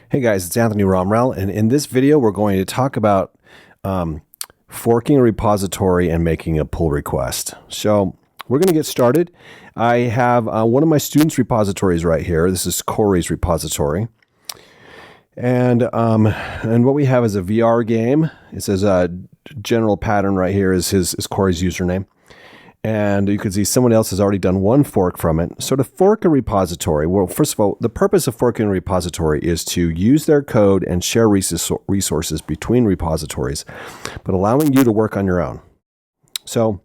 Hey guys, it's Anthony Romrell, and in this video we're going to talk about forking a repository and making a pull request. So we're going to get started. I have one of my students' repositories right here. This is Corey's repository. And what we have is a VR game. It says general pattern right here is Corey's username. And you can see someone else has already done one fork from it. So to fork a repository, well, first of all, the purpose of forking a repository is to use their code and share resources between repositories, but allowing you to work on your own. So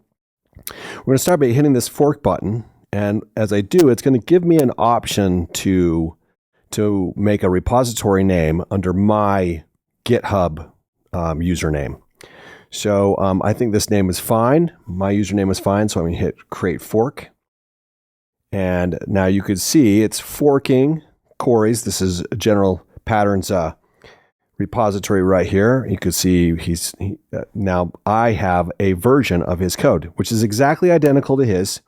we're going to start by hitting this fork button. And as I do, it's going to give me an option to make a repository name under my GitHub username. So I think this name is fine. My username is fine. So I'm going to hit create fork. And now you could see it's forking Corey's. This is general patterns repository right here. You could see now I have a version of his code, which is exactly identical to his.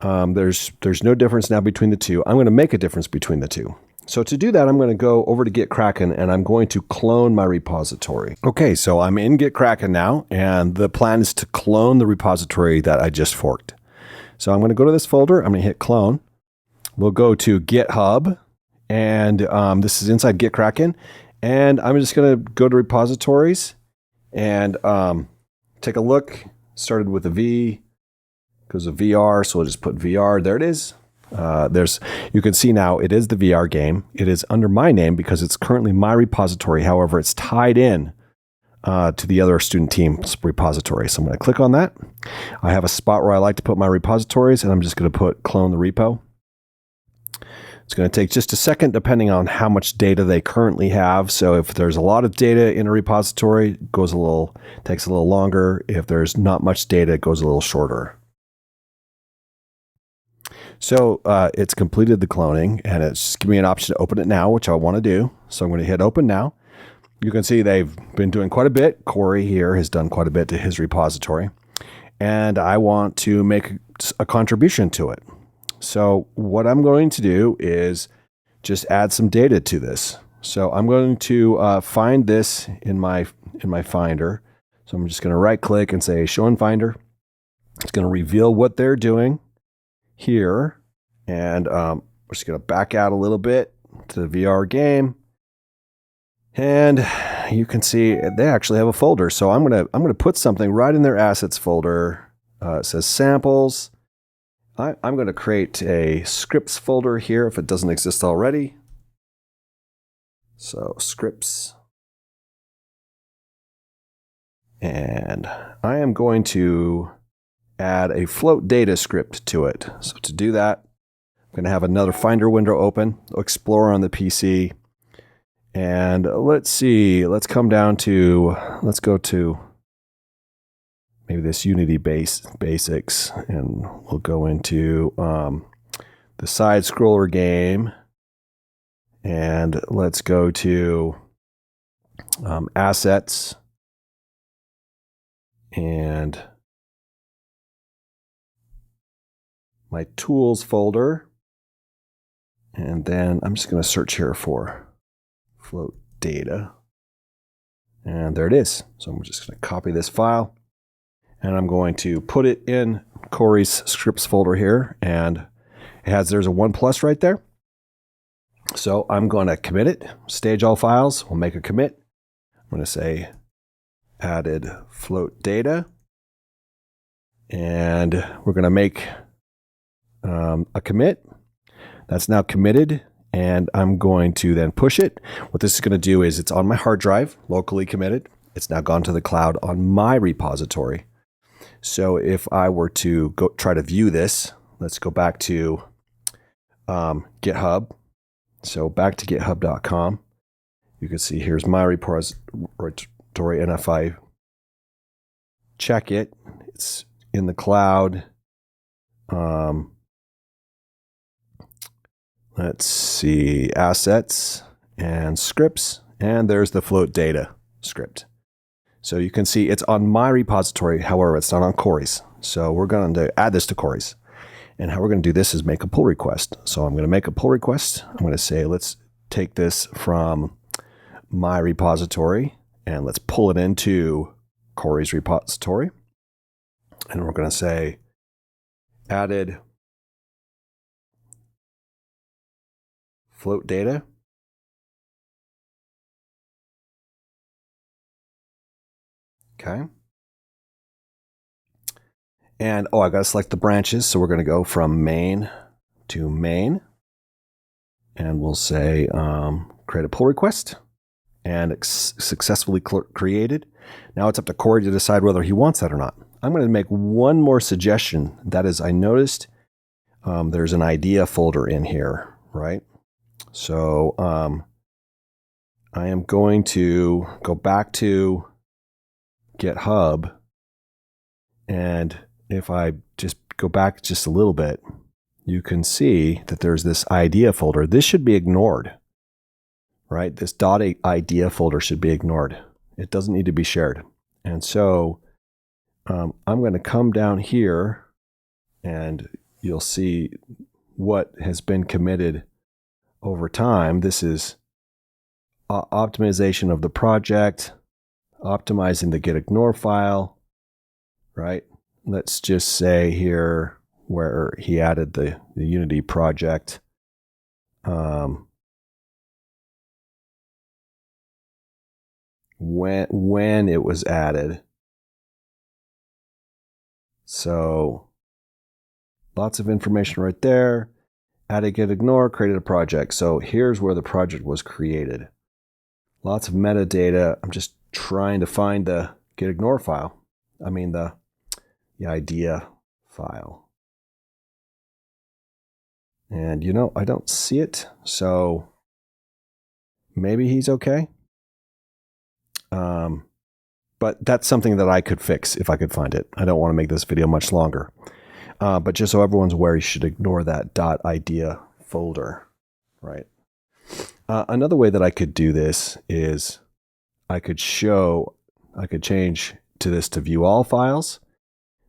There's no difference now between the two. I'm going to make a difference between the two. So to do that, I'm going to go over to GitKraken and I'm going to clone my repository. Okay, so I'm in GitKraken now, and the plan is to clone the repository that I just forked. So I'm going to go to this folder. I'm going to hit clone. We'll go to GitHub, and this is inside GitKraken. And I'm just going to go to repositories and take a look. Started with a V, goes to VR, so we'll just put VR. There it is. You can see now it is the VR game. It is under my name because it's currently my repository. However, it's tied in to the other student team's repository. So I'm going to click on that. I have a spot where I like to put my repositories, and I'm just going to put clone the repo. It's going to take just a second depending on how much data they currently have. So if there's a lot of data in a repository, it takes a little longer. If there's not much data, it goes a little shorter. So it's completed the cloning, and it's just giving me an option to open it now, which I want to do. So I'm going to hit open now. You can see they've been doing quite a bit. Corey here has done quite a bit to his repository, and I want to make a contribution to it. So what I'm going to do is just add some data to this. So I'm going to find this in my Finder. So I'm just going to right click and say show in Finder. It's going to reveal what they're doing here, and we're just going to back out a little bit to the VR game, and you can see they actually have a folder. So I'm going to put something right in their assets folder. It says samples. I'm going to create a scripts folder here if it doesn't exist already. So scripts, and I am going to add a float data script to it. So to do that, I'm going to have another Finder window open, Explorer on the PC. And let's see, let's go to maybe this Unity basics, and we'll go into the side scroller game. And let's go to assets, and my tools folder, and then I'm just going to search here for float data, and there it is. So I'm just going to copy this file, and I'm going to put it in Corey's scripts folder here, and there's a 1+ right there. So I'm going to commit it, stage all files, we'll make a commit. I'm going to say added float data, and we're going to make a commit. That's now committed, and I'm going to then push it. What this is going to do is it's on my hard drive, locally committed. It's now gone to the cloud on my repository. So if I were to go try to view this, let's go back to GitHub. So back to github.com. You can see here's my repository, and if I check it, it's in the cloud. Let's see, assets and scripts, and there's the float data script. So you can see it's on my repository, however, it's not on Corey's. So we're going to add this to Corey's. And how we're going to do this is make a pull request. So I'm going to make a pull request. I'm going to say, let's take this from my repository and let's pull it into Corey's repository. And we're going to say added float data. Okay. And, I got to select the branches. So we're going to go from main to main. And we'll say create a pull request. And it's successfully created. Now it's up to Corey to decide whether he wants that or not. I'm going to make one more suggestion. That is, I noticed there's an idea folder in here, right? So I am going to go back to GitHub. And if I just go back just a little bit, you can see that there's this idea folder. This should be ignored, right? This .idea folder should be ignored. It doesn't need to be shared. And so I'm going to come down here and you'll see what has been committed over time. This is optimization of the project, optimizing the gitignore file, right? Let's just say here where he added the Unity project. When it was added. So lots of information right there. Added gitignore, created a project. So here's where the project was created. Lots of metadata. I'm just trying to find the gitignore file. I mean the idea file. And I don't see it. So maybe he's okay. But that's something that I could fix if I could find it. I don't want to make this video much longer. But just so everyone's aware, you should ignore that .idea folder, right? Another way that I could do this is I could change this to view all files.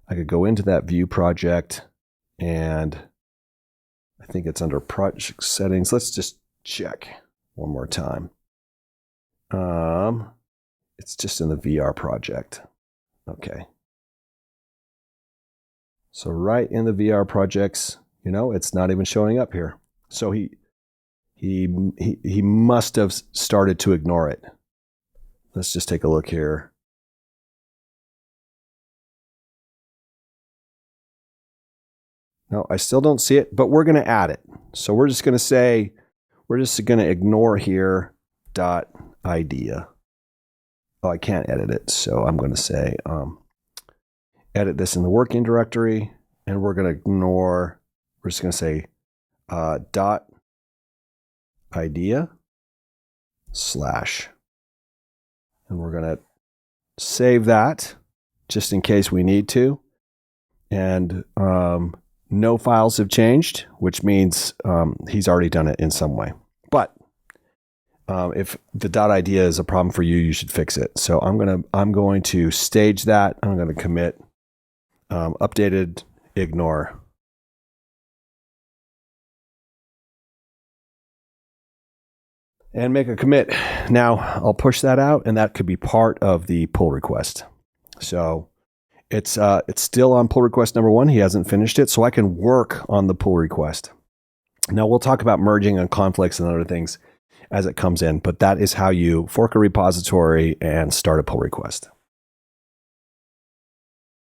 I could go into that view project and I think it's under project settings. Let's just check one more time. It's just in the VR project. Okay. So right in the VR projects, it's not even showing up here. So he must have started to ignore it. Let's just take a look here. No, I still don't see it, but we're going to add it. So we're just going to say, we're just going to ignore here .idea. Oh, I can't edit it. So I'm going to say, edit this in the working directory, and we're going to ignore, we're just going to say .idea/ and we're going to save that just in case we need to. And no files have changed, which means he's already done it in some way. But if the .idea is a problem for you, you should fix it. So I'm going to stage that. I'm going to commit updated ignore. And make a commit. Now I'll push that out, and that could be part of the pull request. So it's still on pull request number 1. He hasn't finished it, so I can work on the pull request. Now we'll talk about merging and conflicts and other things as it comes in, but that is how you fork a repository and start a pull request.